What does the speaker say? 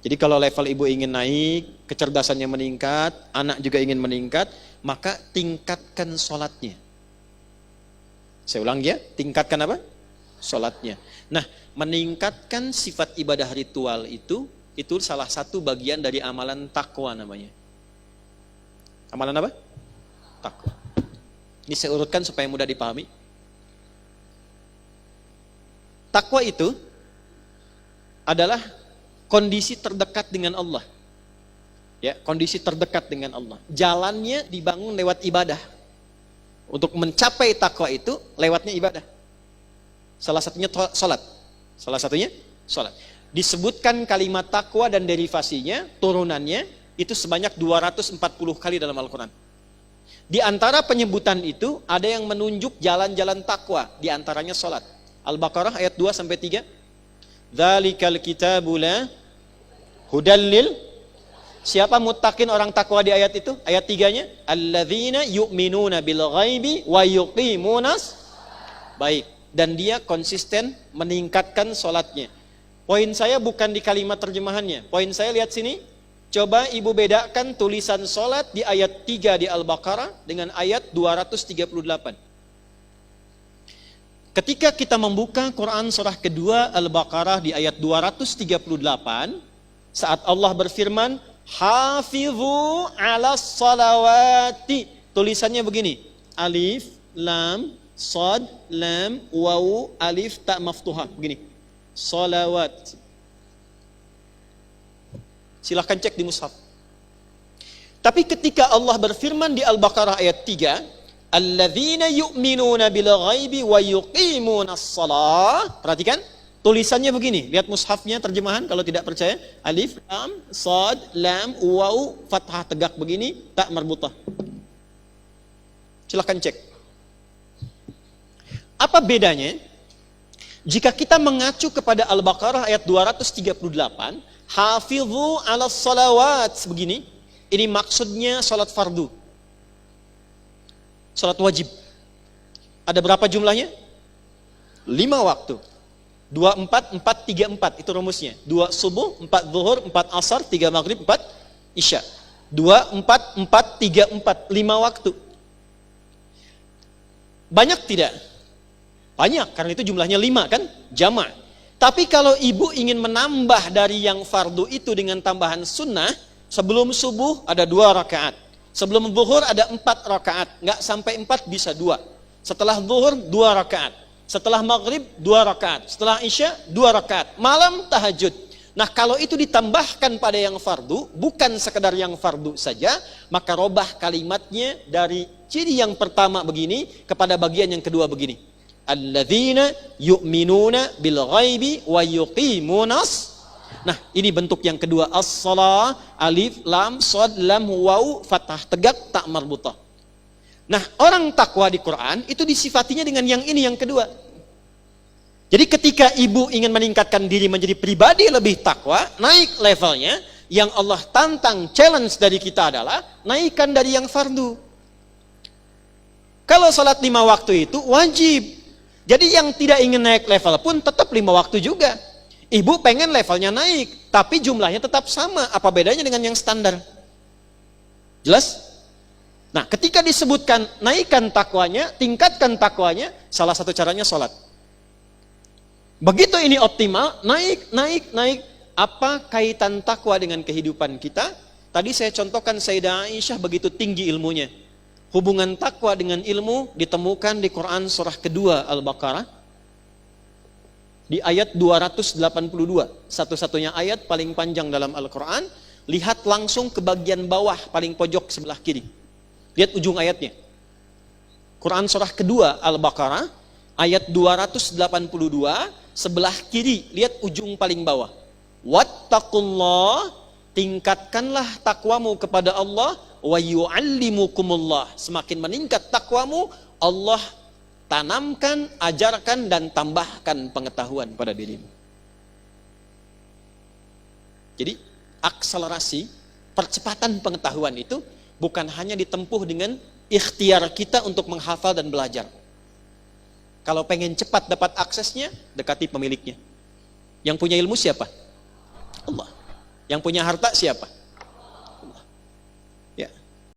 Jadi kalau level ibu ingin naik, kecerdasannya meningkat, anak juga ingin meningkat, maka tingkatkan sholatnya. Saya ulang ya, tingkatkan apa? Sholatnya. Nah, meningkatkan sifat ibadah ritual itu salah satu bagian dari amalan takwa namanya. Amalan apa? Takwa. Ini saya urutkan supaya mudah dipahami. Takwa itu adalah kondisi terdekat dengan Allah. Ya, kondisi terdekat dengan Allah. Jalannya dibangun lewat ibadah. Untuk mencapai takwa itu lewatnya ibadah. Salah satunya salat. Salah satunya salat. Disebutkan kalimat takwa dan derivasinya, turunannya itu sebanyak 240 kali dalam Al-Qur'an. Di antara penyebutan itu ada yang menunjuk jalan-jalan takwa, di antaranya salat. Al-Baqarah ayat 2 sampai 3. Dzalikal kitabu la hudal lil. Siapa muttaqin orang takwa di ayat itu? Ayat 3-nya, alladzina yu'minuna bil ghaibi wa yuqimunas. Baik, dan dia konsisten meningkatkan salatnya. Poin saya bukan di kalimat terjemahannya. Poin saya lihat sini. Coba ibu bedakan tulisan salat di ayat 3 di Al-Baqarah dengan ayat 238. Ketika kita membuka Quran surah kedua Al-Baqarah di ayat 238, saat Allah berfirman, Hafizu ala salawati. Tulisannya begini. Alif, lam, sad, lam, wawu, alif, ta maftuhah. Begini. Salawat. Silahkan cek di mushaf. Tapi ketika Allah berfirman di Al-Baqarah ayat 3, Alladzina yu'minuna bil ghaibi wa yuqimunas shalah. Perhatikan. Tulisannya begini, lihat mushafnya terjemahan kalau tidak percaya. Alif, lam, sad, lam, waw, fathah tegak begini, tak marbutah. Silahkan cek. Apa bedanya? Jika kita mengacu kepada Al-Baqarah ayat 238, Hafizu ala salawat, begini, ini maksudnya salat fardu. Salat wajib. Ada berapa jumlahnya? 5 waktu. 2, 4, 4, 3, 4. Itu rumusnya. 2 subuh, 4 zuhur, 4 asar, 3 maghrib, 4 isya. 2, 4, 4, 3, 4. 5 waktu. Banyak tidak? Banyak, karena itu jumlahnya 5 kan? Jama'. Tapi kalau ibu ingin menambah dari yang fardu itu dengan tambahan sunnah, sebelum subuh ada 2 rakaat. Sebelum zuhur ada 4 rakaat. Nggak sampai 4 bisa 2. Setelah zuhur 2 rakaat. Setelah maghrib 2 rakaat, setelah isya 2 rakaat, malam tahajud. Nah kalau itu ditambahkan pada yang fardu, bukan sekedar yang fardu saja, maka robah kalimatnya dari ciri yang pertama begini kepada bagian yang kedua begini. Alladzina yu'minuna bil ghaibi wa yuqimunas. Nah ini bentuk yang kedua, as-shalah, alif, lam, shad, lam, waw, fathah tegak, tak marbutah. Nah, orang takwa di Quran itu disifatinya dengan yang ini, yang kedua. Jadi ketika ibu ingin meningkatkan diri menjadi pribadi lebih takwa, naik levelnya, yang Allah tantang, challenge dari kita adalah naikkan dari yang fardu. Kalau salat 5 waktu itu wajib. Jadi yang tidak ingin naik level pun tetap 5 waktu juga. Ibu pengen levelnya naik, tapi jumlahnya tetap sama. Apa bedanya dengan yang standar? Jelas? Nah, ketika disebutkan naikkan takwanya, tingkatkan takwanya, salah satu caranya sholat. Begitu ini optimal, naik. Apa kaitan takwa dengan kehidupan kita? Tadi saya contohkan Sayyidah Aisyah begitu tinggi ilmunya. Hubungan takwa dengan ilmu ditemukan di Quran surah kedua Al-Baqarah. Di ayat 282. Satu-satunya ayat paling panjang dalam Al-Quran. Lihat langsung ke bagian bawah, paling pojok sebelah kiri. Lihat ujung ayatnya. Quran surah kedua Al-Baqarah ayat 282 sebelah kiri, lihat ujung paling bawah. Wattaqullah, tingkatkanlah takwamu kepada Allah, wa yu'allimukumullah. Semakin meningkat takwamu, Allah tanamkan, ajarkan dan tambahkan pengetahuan pada dirimu. Jadi akselerasi, percepatan pengetahuan itu bukan hanya ditempuh dengan ikhtiar kita untuk menghafal dan belajar. Kalau pengen cepat dapat aksesnya, dekati pemiliknya. Yang punya ilmu siapa? Allah. Yang punya harta siapa?